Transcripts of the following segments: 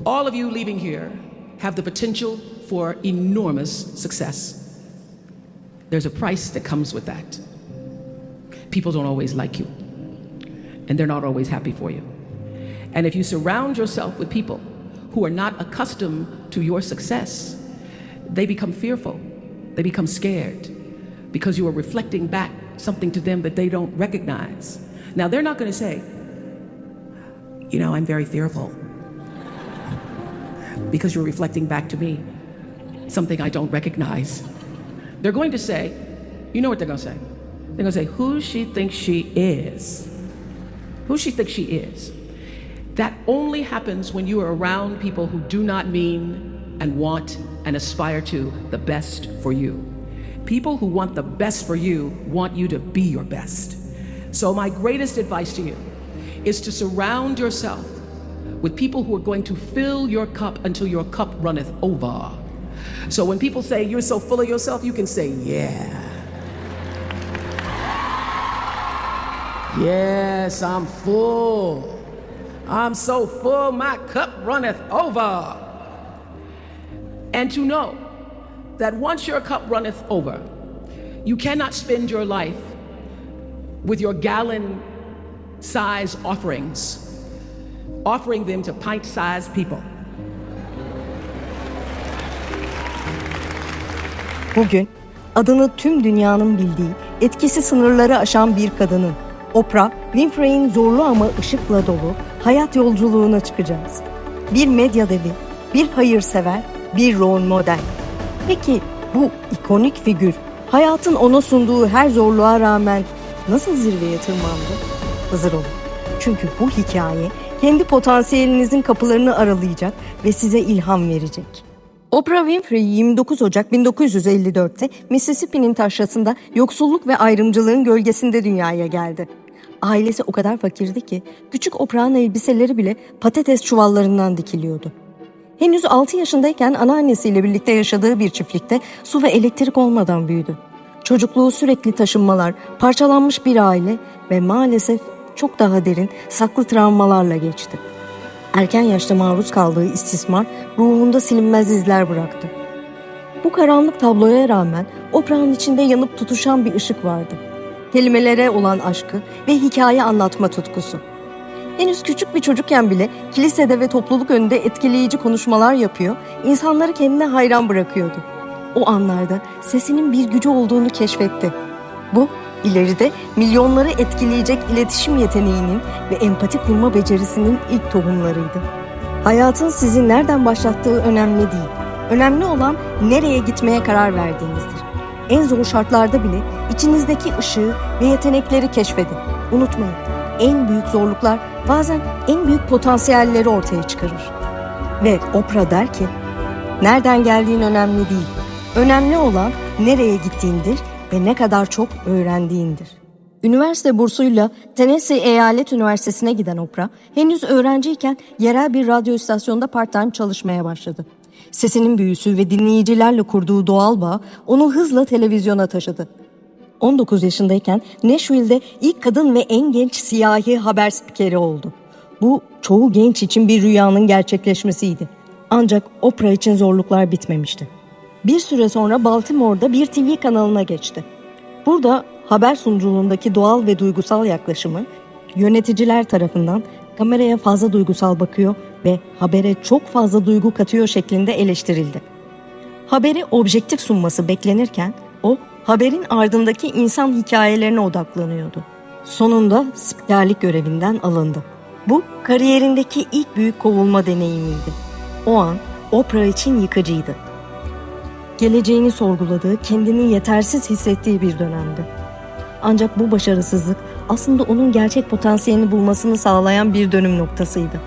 All of you leaving here have the potential for enormous success. There's a price that comes with that. People don't always like you, and they're not always happy for you. And if you surround yourself with people who are not accustomed to your success, they become fearful, they become scared, because you are reflecting back something to them that they don't recognize. Now, they're not going to say, you know, I'm very fearful, because you're reflecting back to me something I don't recognize. They're going to say, you know what they're going to say? They're going to say, who she thinks she is. Who she thinks she is. That only happens when you are around people who do not mean and want and aspire to the best for you. People who want the best for you want you to be your best. So my greatest advice to you is to surround yourself with people who are going to fill your cup until your cup runneth over. So when people say you're so full of yourself, you can say, yeah. Yes, I'm full. I'm so full, my cup runneth over. And to know that once your cup runneth over, you cannot spend your life with your gallon-size offerings, offering them to pint-sized people. Bugün adını tüm dünyanın bildiği, etkisi sınırları aşan bir kadının, Oprah Winfrey'in zorlu ama ışıkla dolu hayat yolculuğuna çıkacağız. Bir medya devi, bir hayırsever, bir rol model. Peki bu ikonik figür hayatın ona sunduğu her zorluğa rağmen nasıl zirveye tırmandı? Hazır olun. Çünkü bu hikaye kendi potansiyelinizin kapılarını aralayacak ve size ilham verecek. Oprah Winfrey 29 Ocak 1954'te Mississippi'nin taşrasında yoksulluk ve ayrımcılığın gölgesinde dünyaya geldi. Ailesi o kadar fakirdi ki küçük Oprah'ın elbiseleri bile patates çuvallarından dikiliyordu. Henüz 6 yaşındayken anneannesiyle birlikte yaşadığı bir çiftlikte su ve elektrik olmadan büyüdü. Çocukluğu sürekli taşınmalar, parçalanmış bir aile ve maalesef çok daha derin, saklı travmalarla geçti. Erken yaşta maruz kaldığı istismar ruhunda silinmez izler bıraktı. Bu karanlık tabloya rağmen Oprah'ın içinde yanıp tutuşan bir ışık vardı. Kelimelere olan aşkı ve hikaye anlatma tutkusu. Henüz küçük bir çocukken bile kilisede ve topluluk önünde etkileyici konuşmalar yapıyor, insanları kendine hayran bırakıyordu. O anlarda sesinin bir gücü olduğunu keşfetti. Bu, ileride milyonları etkileyecek iletişim yeteneğinin ve empati kurma becerisinin ilk tohumlarıydı. Hayatın sizi nereden başlattığı önemli değil. Önemli olan nereye gitmeye karar verdiğinizdir. En zor şartlarda bile içinizdeki ışığı ve yetenekleri keşfedin. Unutmayın, en büyük zorluklar bazen en büyük potansiyelleri ortaya çıkarır. Ve Oprah der ki, nereden geldiğin önemli değil. Önemli olan nereye gittiğindir ve ne kadar çok öğrendiğindir. Üniversite bursuyla Tennessee Eyalet Üniversitesi'ne giden Oprah, henüz öğrenciyken yerel bir radyo istasyonunda part-time çalışmaya başladı. Sesinin büyüsü ve dinleyicilerle kurduğu doğal bağ onu hızla televizyona taşıdı. 19 yaşındayken Nashville'de ilk kadın ve en genç siyahi haber spikeri oldu. Bu çoğu genç için bir rüyanın gerçekleşmesiydi. Ancak Oprah için zorluklar bitmemişti. Bir süre sonra Baltimore'da bir TV kanalına geçti. Burada haber sunuculuğundaki doğal ve duygusal yaklaşımı yöneticiler tarafından kameraya fazla duygusal bakıyor ve habere çok fazla duygu katıyor şeklinde eleştirildi. Haberi objektif sunması beklenirken o haberin ardındaki insan hikayelerine odaklanıyordu. Sonunda spikerlik görevinden alındı. Bu kariyerindeki ilk büyük kovulma deneyimiydi. O an Oprah için yıkıcıydı. Geleceğini sorguladığı, kendini yetersiz hissettiği bir dönemdi. Ancak bu başarısızlık aslında onun gerçek potansiyelini bulmasını sağlayan bir dönüm noktasıydı.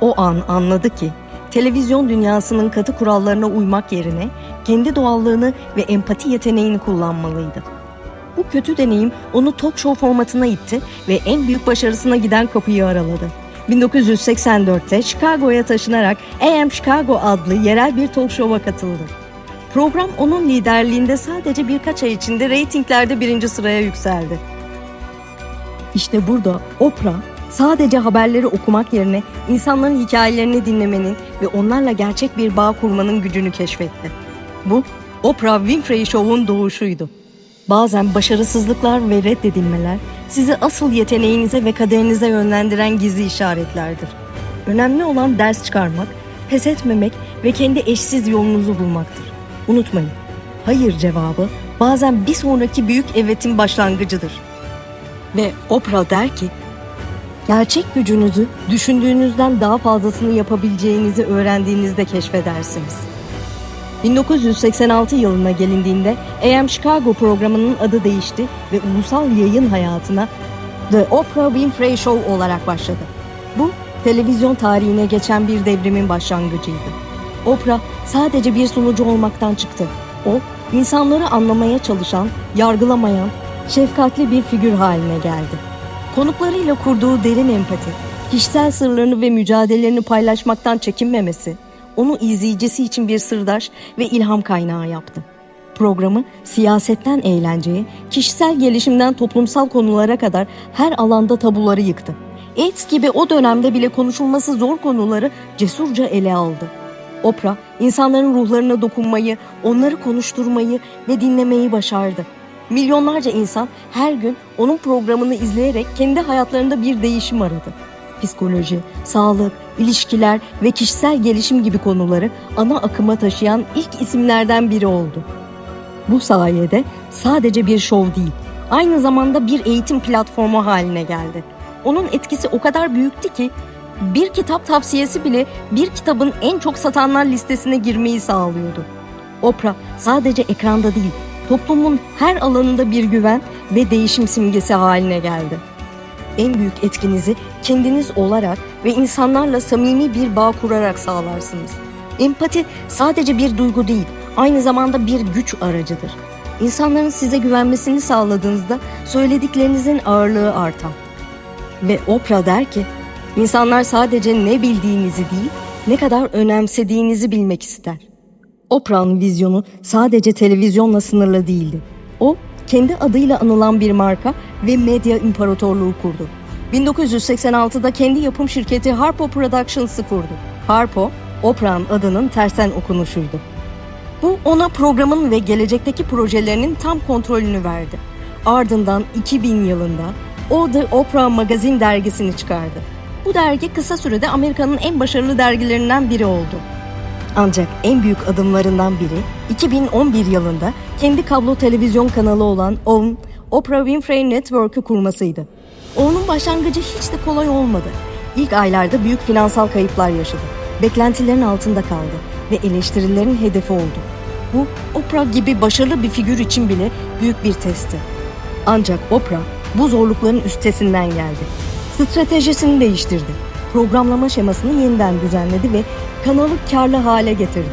O an anladı ki televizyon dünyasının katı kurallarına uymak yerine kendi doğallığını ve empati yeteneğini kullanmalıydı. Bu kötü deneyim onu talk show formatına itti ve en büyük başarısına giden kapıyı araladı. 1984'te Chicago'ya taşınarak AM Chicago adlı yerel bir talk show'a katıldı. Program onun liderliğinde sadece birkaç ay içinde reytinglerde 1. sıraya yükseldi. İşte burada Oprah Sadece haberleri okumak yerine insanların hikayelerini dinlemenin ve onlarla gerçek bir bağ kurmanın gücünü keşfetti. Bu, Oprah Winfrey Show'un doğuşuydu. Bazen başarısızlıklar ve reddedilmeler sizi asıl yeteneğinize ve kaderinize yönlendiren gizli işaretlerdir. Önemli olan ders çıkarmak, pes etmemek ve kendi eşsiz yolunuzu bulmaktır. Unutmayın, hayır cevabı bazen bir sonraki büyük evetin başlangıcıdır. Ve Oprah der ki, gerçek gücünüzü düşündüğünüzden daha fazlasını yapabileceğinizi öğrendiğinizde keşfedersiniz. 1986 yılına gelindiğinde AM Chicago programının adı değişti ve ulusal yayın hayatına The Oprah Winfrey Show olarak başladı. Bu, televizyon tarihine geçen bir devrimin başlangıcıydı. Oprah sadece bir sunucu olmaktan çıktı. O, insanları anlamaya çalışan, yargılamayan, şefkatli bir figür haline geldi. Konuklarıyla kurduğu derin empati, kişisel sırlarını ve mücadelelerini paylaşmaktan çekinmemesi, onu izleyicisi için bir sırdaş ve ilham kaynağı yaptı. Programı siyasetten eğlenceye, kişisel gelişimden toplumsal konulara kadar her alanda tabuları yıktı. AIDS gibi o dönemde bile konuşulması zor konuları cesurca ele aldı. Oprah, insanların ruhlarına dokunmayı, onları konuşturmayı ve dinlemeyi başardı. Milyonlarca insan her gün onun programını izleyerek kendi hayatlarında bir değişim aradı. Psikoloji, sağlık, ilişkiler ve kişisel gelişim gibi konuları ana akıma taşıyan ilk isimlerden biri oldu. Bu sayede sadece bir şov değil, aynı zamanda bir eğitim platformu haline geldi. Onun etkisi o kadar büyüktü ki bir kitap tavsiyesi bile bir kitabın en çok satanlar listesine girmeyi sağlıyordu. Oprah sadece ekranda değil, toplumun her alanında bir güven ve değişim simgesi haline geldi. En büyük etkinizi kendiniz olarak ve insanlarla samimi bir bağ kurarak sağlarsınız. Empati sadece bir duygu değil, aynı zamanda bir güç aracıdır. İnsanların size güvenmesini sağladığınızda söylediklerinizin ağırlığı artar. Ve Oprah der ki, insanlar sadece ne bildiğinizi değil, ne kadar önemsediğinizi bilmek ister. Oprah'ın vizyonu sadece televizyonla sınırlı değildi. O, kendi adıyla anılan bir marka ve medya imparatorluğu kurdu. 1986'da kendi yapım şirketi Harpo Productions'ı kurdu. Harpo, Oprah'ın adının tersten okunuşuydu. Bu ona programın ve gelecekteki projelerinin tam kontrolünü verdi. Ardından 2000 yılında o The Oprah Magazine dergisini çıkardı. Bu dergi kısa sürede Amerika'nın en başarılı dergilerinden biri oldu. Ancak en büyük adımlarından biri 2011 yılında kendi kablo televizyon kanalı olan OWN, Oprah Winfrey Network'ü kurmasıydı. Onun başlangıcı hiç de kolay olmadı. İlk aylarda büyük finansal kayıplar yaşadı. Beklentilerin altında kaldı ve eleştirilerin hedefi oldu. Bu, Oprah gibi başarılı bir figür için bile büyük bir testti. Ancak Oprah bu zorlukların üstesinden geldi. Stratejisini değiştirdi. Programlama şemasını yeniden düzenledi ve kanalı karlı hale getirdi.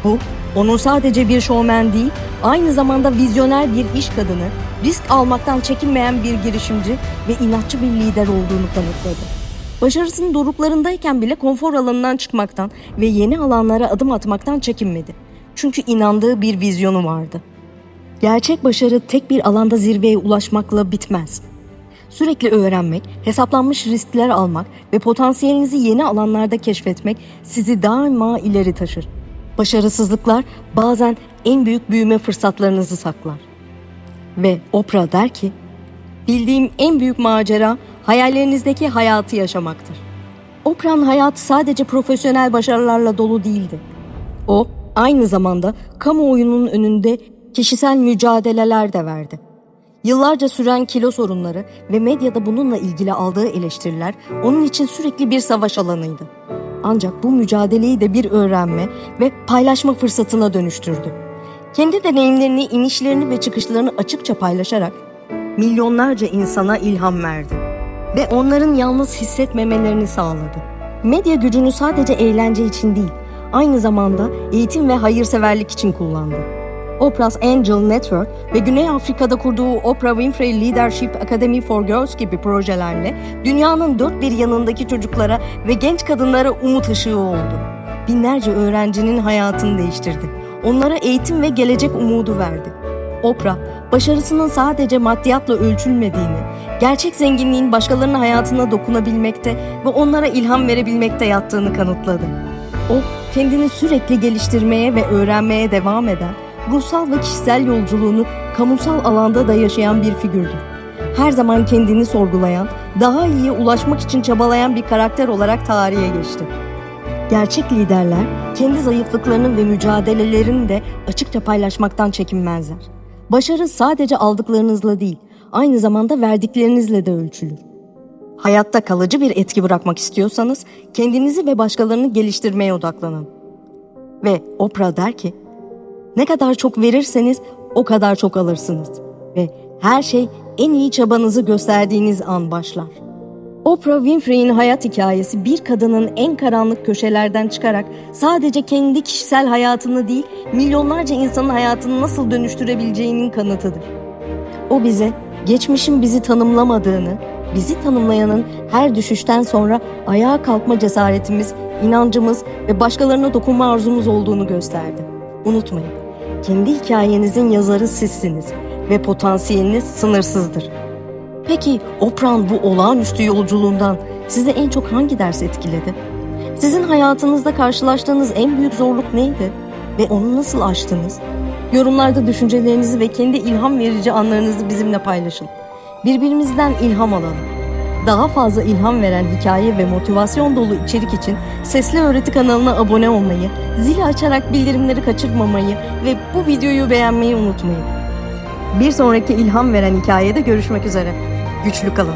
Bu, onun sadece bir şovmen değil, aynı zamanda vizyoner bir iş kadını, risk almaktan çekinmeyen bir girişimci ve inatçı bir lider olduğunu kanıtladı. Başarısının doruklarındayken bile konfor alanından çıkmaktan ve yeni alanlara adım atmaktan çekinmedi. Çünkü inandığı bir vizyonu vardı. Gerçek başarı tek bir alanda zirveye ulaşmakla bitmez. Sürekli öğrenmek, hesaplanmış riskler almak ve potansiyelinizi yeni alanlarda keşfetmek sizi daima ileri taşır. Başarısızlıklar bazen en büyük büyüme fırsatlarınızı saklar. Ve Oprah der ki, bildiğim en büyük macera hayallerinizdeki hayatı yaşamaktır. Oprah'ın hayatı sadece profesyonel başarılarla dolu değildi. O, aynı zamanda kamuoyunun önünde kişisel mücadeleler de verdi. Yıllarca süren kilo sorunları ve medyada bununla ilgili aldığı eleştiriler onun için sürekli bir savaş alanıydı. Ancak bu mücadeleyi de bir öğrenme ve paylaşma fırsatına dönüştürdü. Kendi deneyimlerini, inişlerini ve çıkışlarını açıkça paylaşarak milyonlarca insana ilham verdi ve onların yalnız hissetmemelerini sağladı. Medya gücünü sadece eğlence için değil, aynı zamanda eğitim ve hayırseverlik için kullandı. Oprah's Angel Network ve Güney Afrika'da kurduğu Oprah Winfrey Leadership Academy for Girls gibi projelerle dünyanın dört bir yanındaki çocuklara ve genç kadınlara umut ışığı oldu. Binlerce öğrencinin hayatını değiştirdi. Onlara eğitim ve gelecek umudu verdi. Oprah, başarısının sadece maddiyatla ölçülmediğini, gerçek zenginliğin başkalarının hayatına dokunabilmekte ve onlara ilham verebilmekte yattığını kanıtladı. O, kendini sürekli geliştirmeye ve öğrenmeye devam eden, ruhsal ve kişisel yolculuğunu kamusal alanda da yaşayan bir figürdür. Her zaman kendini sorgulayan, daha iyiye ulaşmak için çabalayan bir karakter olarak tarihe geçti. Gerçek liderler kendi zayıflıklarını ve mücadelelerini de açıkça paylaşmaktan çekinmezler. Başarı sadece aldıklarınızla değil, aynı zamanda verdiklerinizle de ölçülür. Hayatta kalıcı bir etki bırakmak istiyorsanız kendinizi ve başkalarını geliştirmeye odaklanın. Ve Oprah der ki, ne kadar çok verirseniz o kadar çok alırsınız ve her şey en iyi çabanızı gösterdiğiniz an başlar. Oprah Winfrey'in hayat hikayesi bir kadının en karanlık köşelerden çıkarak sadece kendi kişisel hayatını değil, milyonlarca insanın hayatını nasıl dönüştürebileceğinin kanıtıdır. O bize geçmişin bizi tanımlamadığını, bizi tanımlayanın her düşüşten sonra ayağa kalkma cesaretimiz, inancımız ve başkalarına dokunma arzumuz olduğunu gösterdi. Unutmayın, kendi hikayenizin yazarı sizsiniz ve potansiyeliniz sınırsızdır. Peki Oprah'ın bu olağanüstü yolculuğundan size en çok hangi ders etkiledi? Sizin hayatınızda karşılaştığınız en büyük zorluk neydi? Ve onu nasıl aştınız? Yorumlarda düşüncelerinizi ve kendi ilham verici anlarınızı bizimle paylaşın. Birbirimizden ilham alalım. Daha fazla ilham veren hikaye ve motivasyon dolu içerik için Sesli Öğreti kanalına abone olmayı, zili açarak bildirimleri kaçırmamayı ve bu videoyu beğenmeyi unutmayın. Bir sonraki ilham veren hikayede görüşmek üzere. Güçlü kalın.